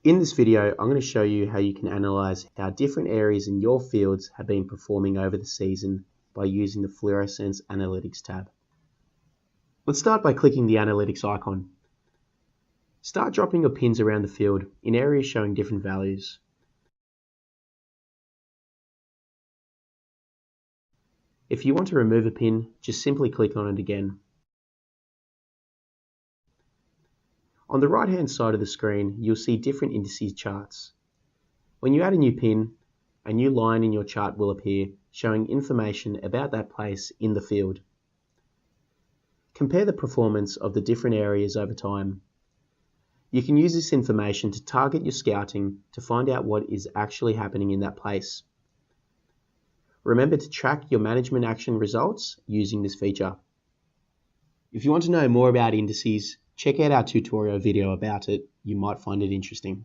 In this video, I'm going to show you how you can analyze how different areas in your fields have been performing over the season by using the Fluorescence Analytics tab. Let's start by clicking the Analytics icon. Start dropping your pins around the field in areas showing different values. If you want to remove a pin, just simply click on it again. On the right-hand side of the screen, you'll see different indices charts. When you add a new pin, a new line in your chart will appear showing information about that place in the field. Compare the performance of the different areas over time. You can use this information to target your scouting to find out what is actually happening in that place. Remember to track your management action results using this feature. If you want to know more about indices, check out our tutorial video about it. You might find it interesting.